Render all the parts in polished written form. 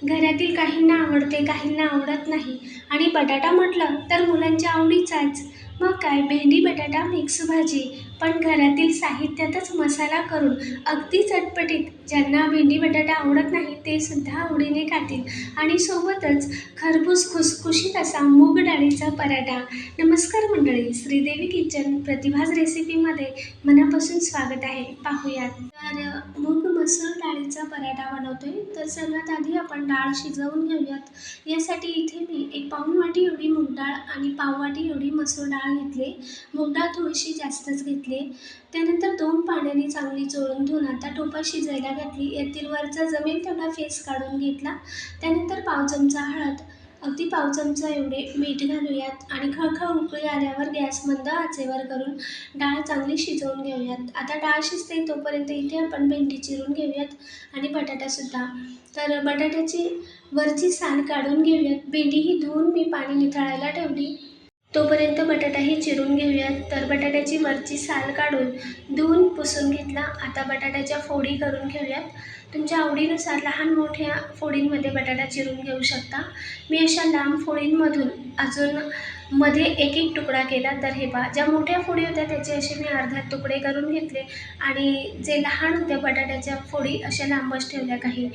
घरातील काहींना आवडते, काहींना आवडत नाही आणि बटाटा म्हटलं तर मुलांच्या आवडीचाच. मग काय, भेंडी बटाटा मिक्स भाजी. पण घरातील साहित्यातच मसाला करून अगदी चटपटीत. ज्यांना भेंडी बटाटा आवडत नाही ते सुद्धा आवडीने खातील. आणि सोबतच खरपूस खुसखुशीत असा मूग डाळीचा पराठा. नमस्कार मंडळी, श्रीदेवी किचन प्रतिभाज रेसिपीमध्ये मनापासून स्वागत आहे. पाहूयात. तर मूग मसूर डाळीचा पराठा बनवतोय. तर सर्वात आधी आपण डाळ शिजवून घेऊयात. यासाठी इथे मी एक पाऊण वाटी एवढी मूग डाळ आणि पाव वाटी एवढी मसूर डाळ घेतली. मूग डाळ थोडीशी जास्तच घेतली. त्यानंतर 2 पाण्याने चांगली चोळून धुवून आता टोपात शिजायला घातली. यातील वरचा जमेल तेवढा फेस काढून घेतला. त्यानंतर पाव चमचा हळद, अगदी पाव चमचा एवढे मीठ घालूयात आणि खळखळ उकळी आल्यावर गॅस मंद आचेवर करून डाळ चांगली शिजवून घेऊयात. आता डाळ शिजते तोपर्यंत इथे आपण भेंडी चिरून घेऊयात आणि बटाटासुद्धा. तर बटाट्याची वरची साल काढून घेऊयात. भेंडी ही धुवून मी पाणी निथळायला ठेवली. तोपर्यंत बटाटाही चिरून घेऊयात. तर बटाट्याची वरची साल काढून धुवून पुसून घेतला. आता बटाट्याच्या फोडी करून घेऊयात. तुमच्या आवडीनुसार लहान मोठ्या फोडींमध्ये बटाटा चिरून घेऊ शकता. मी अशा लांब फोडींमधून अजून मध्ये एक एक तुकडा केला. तर हे पहा, ज्या मोठ्या फोडी होत्या त्याचे असे मी अर्धा तुकडे करून घेतले आणि जे लहान होत्या बटाट्याच्या फोडी अशा लांबच ठेवल्या काही.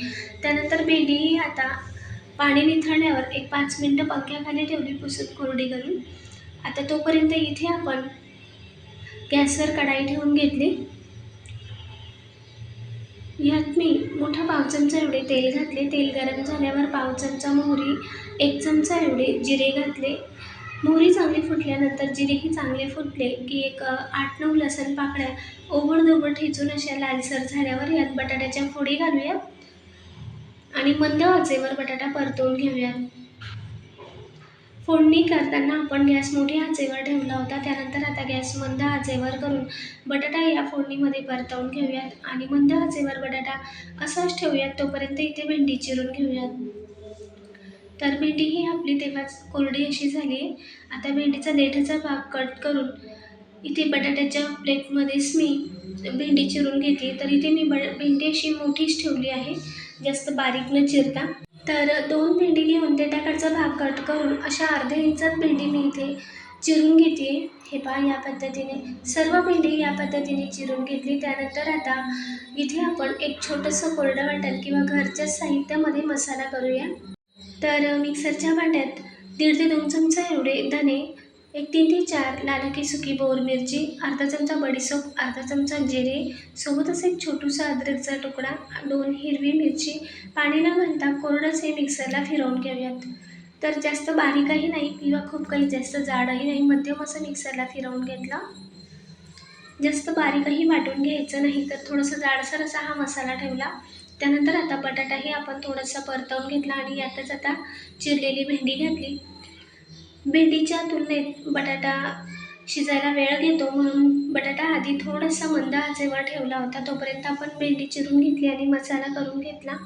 त्यानंतर भेंडीही आता पाणी निथळल्यावर एक 5 मिनटं पंख्याखाली ठेवली पुसून कोरडी करून. आता तोपर्यंत इथे आपण गॅसवर कढाई ठेवून घेतली. यात मी मोठा पाव चमचा एवढे तेल घातले. तेल गरम झाल्यावर पाव चमचा मोहरी, 1 चमचा एवढे जिरे घातले. मोहरी चांगली फुटल्यानंतर जिरेही चांगले फुटले की एक 8-9 लसूण पाकळ्या ओबडधोबड ठेचून अशा लालसर झाल्यावर यात बटाट्याच्या फोडी घालूयात आणि मंद आचेवर बटाटा परतवून घेऊयात. फोडणी करताना आपण गॅस मोठ्या आचेवर ठेवला होता. त्यानंतर आता गॅस मंद आचेवर करून बटाटा या फोडणीमध्ये परतवून घेऊयात आणि मंद आचेवर बटाटा असाच ठेवूयात. तोपर्यंत इथे भेंडी चिरून घेऊयात. तर भेंडी ही आपली तेव्हाच कोरडी अशी झाली आहे. आता भेंडीचा देठाचा भाग कट करून इथे बटाट्याच्या प्लेटमध्येच मी भेंडी चिरून घेतली. तर इथे मी भेंडी अशी मोठीच ठेवली आहे, जास्त बारीक न चिरता. तर 2 भेंडी घेऊन देठाकडचा भाग कट करून अशा अर्ध्या इंचात भेंडी मी इथे चिरून घेते. हे पहा, या पद्धतीने सर्व भेंडी या पद्धतीने चिरून घेतली. त्यानंतर आता इथे आपण एक छोटंसं कोरडं वाटण किंवा घरच्या साहित्यामध्ये मसाला करूया. तर मिक्सरच्या भांड्यात 1.5 ते 2 चमचा एवढे धने, 1 3 ते 4 लाल की सुकी बोर मिरची, अर्धा चमचा बडीशोप, अर्धा चमचा जिरे, सोबतच एक छोटूसा अद्रकचा तुकडा, 2 हिरवी मिरची पाणी न घालता कोरडंच हे मिक्सरला फिरवून घेऊयात. तर जास्त बारीकही नाही किंवा खूप काही जास्त जाडही नाही, मध्यम असं मिक्सरला फिरवून घेतला. जास्त बारीकही वाटून घ्यायचं नाही, तर थोडंसं जाडसर असा हा मसाला ठेवला. त्यानंतर आता बटाटाही आपण थोडासा परतवून घेतला आणि यातच आता चिरलेली भेंडी घातली. भेंडीच्या तुलनेत बटाटा शिजायला वेळ घेतो म्हणून बटाटा आधी थोडासा मंद आचेवर ठेवला होता. तोपर्यंत आपण भेंडी चिरून घेतली आणि मसाला करून घेतला.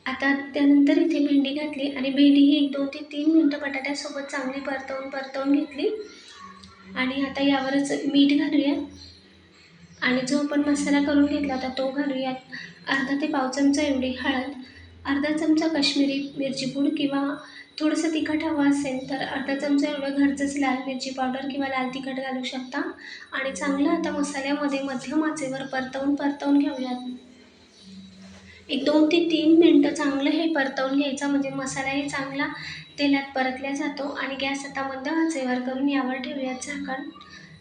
आता त्यानंतर इथे भेंडी घातली आणि भेंडी ही 1 2 ते 3 मिनटं बटाट्यासोबत चांगली परतवून घेतली. आणि आता यावरच मीठ घालूयात आणि जो आपण मसाला करून घेतला होता तो घालूयात. अर्धा ते पाव चमचा एवढी हळद, अर्धा चमचा काश्मीरी मिरची पूड किंवा थोडंसं तिखट हवं असेल तर अर्धा चमचा एवढं घरचंच लाल मिरची पावडर किंवा लाल तिखट घालू शकता. आणि चांगलं आता मसाल्यामध्ये मध्यम आचेवर परतवून घेऊयात. एक 2 ते 3 मिनटं चांगलं हे परतवून घ्यायचं, म्हणजे मसालाही चांगला तेलात परतला जातो. आणि गॅस आता मंद आचेवर करून यावर ठेवूयात झाकण.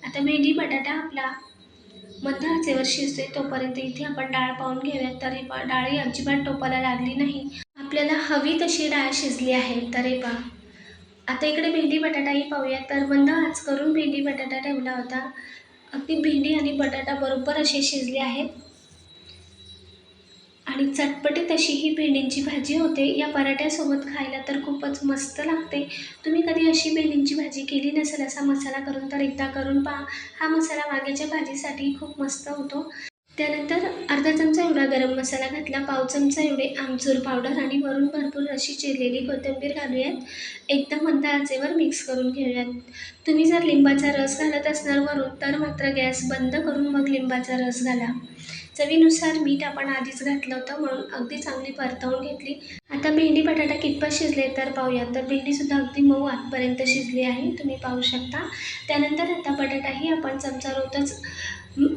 आता भेंडी बटाटा आपला मंद आचेवर शिजते तोपर्यंत इथे आपण डाळ पाहून घेऊयात. तर हे पहा, डाळही अजिबात टोपाला लागली नाही, आपल्याला हवी तशी डाळ शिजली आहे. तर हे पहा, आता इकडे भेंडी बटाटाही पाहूयात. तर मंद आच करून भेंडी बटाटा ठेवला होता. अगदी भेंडी आणि बटाटा बरोबर असे शिजले आहेत आणि चटपटीत अशी ही भेंडींची भाजी होते. या पराठ्यासोबत खायला तर खूपच मस्त लागते. तुम्ही कधी अशी भेंडींची भाजी केली नसेल असा मसाला करून, तर एकदा करून पहा. हा मसाला वांग्याच्या भाजीसाठी खूप मस्त होतो. त्यानंतर अर्धा चमचा एवढा गरम मसाला घातला, पाव चमचा एवढे आमचूर पावडर आणि वरून भरपूर अशी चिरलेली कोथिंबीर घालूयात. एकदम मंद आचेवर मिक्स करून घेऊयात. तुम्ही जर लिंबाचा रस घालत असणार वरून तर मात्र गॅस बंद करून मग लिंबाचा रस घाला. चवीनुसार मीठ आपण आधीच घातलं होतं म्हणून अगदी चांगली परतवून घेतली. आता भेंडी बटाटा कितपत शिजले तर पाहूया. तर भेंडीसुद्धा अगदी मऊ आतपर्यंत शिजली आहे, तुम्ही पाहू शकता. त्यानंतर आता बटाटाही आपण चमचा रोवताच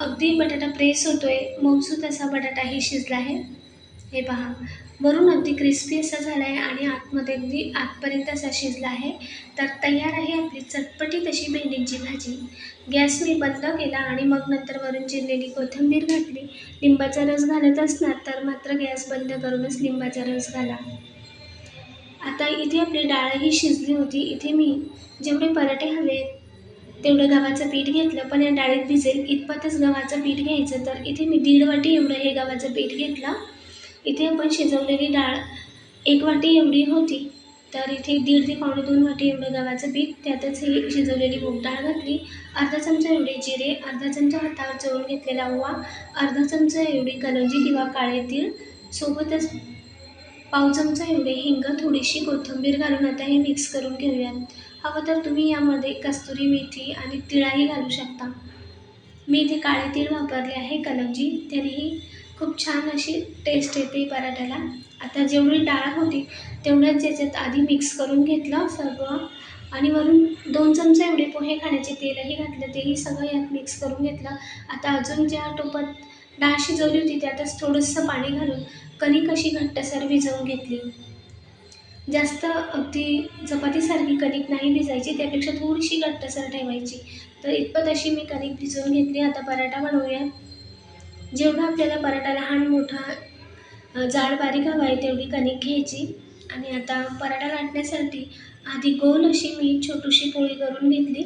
अगदी बटाटा प्रेस होतोय, मऊसूत असा बटाटाही शिजला आहे. हे पहा, वरून अगदी क्रिस्पी असा झाला आहे आणि आतमध्ये अगदी आतपर्यंत असा शिजला आहे. तर तयार आहे आपली चटपटीत अशी भेंडींची भाजी. गॅस मी बंद केला आणि मग नंतर वरून चिरलेली कोथिंबीर घातली. लिंबाचा रस घालत असणार तर मात्र गॅस बंद करूनच लिंबाचा रस घाला. आता इथे आपली डाळही शिजली होती. इथे मी जेवढे पराठे हवेत तेवढं गव्हाचं पीठ घेतलं, पण या डाळीत भिजेल इतपतच गव्हाचं पीठ घ्यायचं. तर इथे मी 1.5 वाटी एवढं हे गव्हाचं पीठ घेतलं. इथे आपण शिजवलेली डाळ 1 वाटी एवढी होती, तर इथे 1.5 ते पावणे 2 वाटी एवढं गव्हाचं पीठ, त्यातच ही शिजवलेली मूग डाळ घातली. अर्धा चमचा एवढे जिरे, अर्धा चमचा हातावर चोळून घेतलेला ओवा, अर्धा चमचा एवढी कलौंजी किंवा काळे तीळ, सोबतच पाव चमचा एवढे हिंग, थोडीशी कोथिंबीर घालून आता हे मिक्स करून घेऊयात. हवं तर तुम्ही यामध्ये कस्तुरी मेथी आणि तिळाही घालू शकता. मी इथे काळे तीळ वापरले आहे, कलौंजी, त्यानेही खूप छान अशी टेस्ट येते पराठ्याला. आता जेवढी डाळ होती तेवढ्याच याच्यात आधी मिक्स करून घेतलं सर्व आणि वरून 2 चमचे एवढे पोहे खाण्याचे तेलही घातलं, तेही सगळं यात मिक्स करून घेतलं. आता अजून ज्या टोपात डाळ शिजवली होती त्यातच थोडंसं पाणी घालून कणिक अशी घट्टसर भिजवून घेतली. जास्त अगदी चपातीसारखी कणिक नाही भिजायची, त्यापेक्षा थोडीशी घट्टसर ठेवायची. तर इतपत अशी मी कणिक भिजवून घेतली. आता पराठा बनवूया. जेवढा आपल्याला पराठा लहान मोठा जाड बारीक हवा आहे तेवढी कणिक घ्यायची आणि आता पराठा लाटण्यासाठी आधी गोल अशी मी छोटीशी पोळी करून घेतली.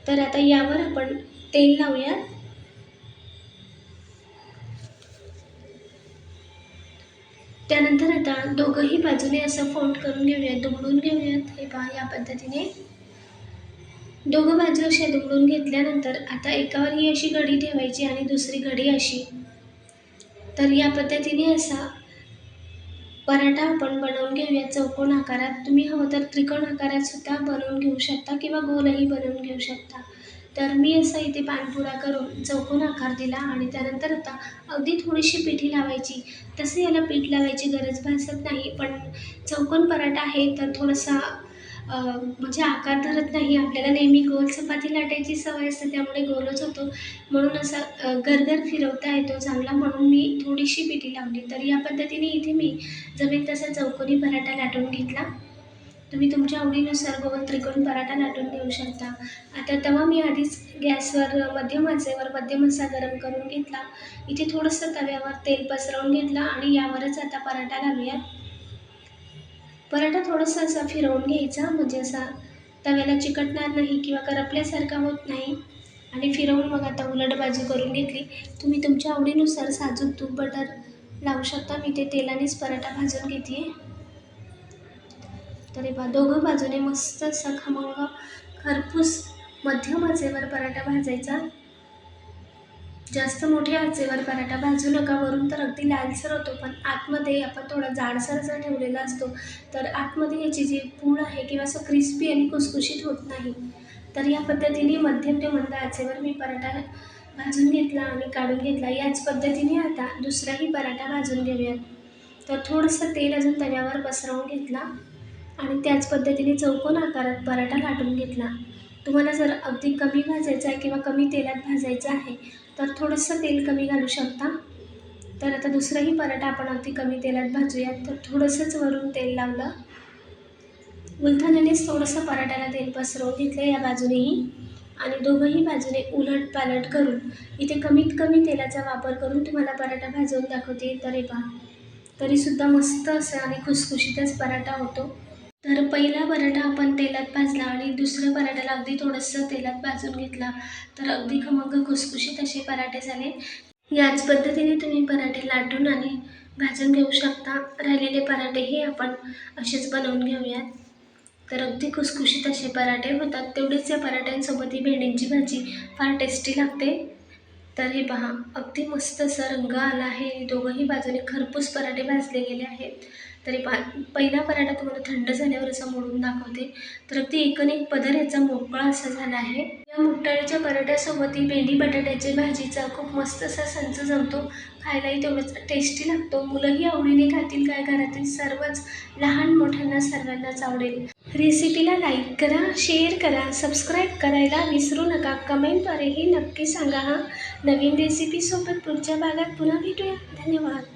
तर आता यावर आपण तेल लावूया. त्यानंतर आता दोघंही बाजूने असं फोल्ड करून घेऊयात, दुमडून घेऊयात. हे पहा, या पद्धतीने दोघं बाजू अशा दुमडून घेतल्यानंतर आता एकावर ही अशी घडी ठेवायची आणि दुसरी घडी अशी. तर या पद्धतीने असा पराठा आपण बनवून घेऊया चौकोन आकारात. तुम्ही हवं तर त्रिकोण आकारात सुद्धा बनवून घेऊ शकता किंवा गोलही बनवून घेऊ शकता. तर मी असा इथे पानपुरा करून चौकोन आकार दिला आणि त्यानंतर आता अगदी थोडीशी पिठी लावायची. तसं याला पीठ लावायची गरज भासत नाही, पण चौकोन पराठा आहे तर थोडासा म्हणजे आकार धरत नाही. आपल्याला नेहमी गोल चपाती लाटायची सवय असते, त्यामुळे गोलच होतो. म्हणून असा गरगर फिरवता येतो चांगला, म्हणून मी थोडीशी पिठी लावली. तर या पद्धतीने इथे मी जमेल तसा चौकोनी पराठा लाटून घेतला. तुम्ही तुमच्या आवडीनुसार गोल त्रिकोण पराठा लाटून घेऊ शकता. आता तवा मी आधीच गॅसवर मध्यम आचेवर मध्यम असा गरम करून घेतला. इथे थोडंसं तव्यावर तेल पसरवून घेतलं आणि यावरच आता पराठा घालूयात. पराठा थोडासा असा फिरवून घ्यायचा, म्हणजे असा तव्याला चिकटणार नाही किंवा करपल्यासारखा होत नाही. आणि फिरवून मग आता उलट बाजू करून घेतली. तुम्ही तुमच्या आवडीनुसार साजूक तूप बटर लावू शकता. मी ते तेलानेच पराठा भाजून घेते. तर हे पहा, दोघं बाजूने मस्त असा खमंग खरपूस मध्यम आचेवर पराठा भाजायचा. जास्त मोठ्या आचेवर पराठा भाजू नका, वरून तर अगदी लालसर होतो, पण आतमध्ये आपण थोडा जाडसर जर ठेवलेला असतो तर आतमध्ये याची जी पूड आहे किंवा असं क्रिस्पी आणि खुसखुशीत होत नाही. तर या पद्धतीने मध्यम ते मंद आचेवर मी पराठा भाजून घेतला आणि काढून घेतला. याच पद्धतीने आता दुसराही पराठा भाजून घेऊयात. तर थोडंसं तेल अजून तव्यावर पसरवून घेतला आणि त्याच पद्धतीने चौकोन आकारात पराठा लाटून घेतला. तुम्हाला जर अगदी कमी भाजायचं आहे किंवा कमी तेलात भाजायचं आहे तर थोडंसं तेल कमी घालू शकता. तर आता दुसराही पराठा आपण अगदी कमी तेलात भाजूयात. तर थोडंसंच वरून तेल लावलं, उलथाण्यानेच थोडंसं पराठ्याला तेल पसरवून घेतलं या बाजूनेही आणि दोघंही बाजूने उलट पालट करून इथे कमीत कमी तेलाचा वापर करून तुम्हाला पराठा भाजवून दाखवते. तर हे पहा, तरीसुद्धा मस्त असं आणि खुसखुशीतच पराठा होतो. तर पहिला पराठा आपण तेलात भाजला आणि दुसऱ्या पराठ्याला अगदी थोडंसं तेलात भाजून घेतला. तर अगदी खमंग खुसखुशीत असे पराठे झाले. याच पद्धतीने तुम्ही पराठे लाटून आणि भाजून घेऊ शकता. राहिलेले पराठेही आपण असेच बनवून घेऊयात. तर अगदी खुसखुशीत असे पराठे होतात. तेवढेच या पराठ्यांसोबत ही भेंडींची भाजी फार टेस्टी लागते. तर हे पहा, अगदी मस्त असा रंग आला आहे. दोघंही बाजूने खरपूस पराठे भाजले गेले आहेत. तरी पहिला पराठा तुम्हाला थंड झाल्यावर असा मोडून दाखवते. तर अगदी एकूण एक पदर याचा मोकळा असा झाला आहे. या मूगडाळीच्या पराठ्यासोबत ही भेंडी बटाट्याची भाजीचा खूप मस्त असा संच जमतो. खायलाही तेवढंच टेस्टी लागतो. मुलंही आवडीने खातील. काय घरातील सर्वच लहान मोठ्यांना सर्वांनाच आवडेल. रेसिपीला लाईक करा, शेअर करा, सबस्क्राईब करायला विसरू नका. कमेंटद्वारेही नक्की सांगा. नवीन रेसिपीसोबत पुढच्या भागात पुन्हा भेटूया. धन्यवाद.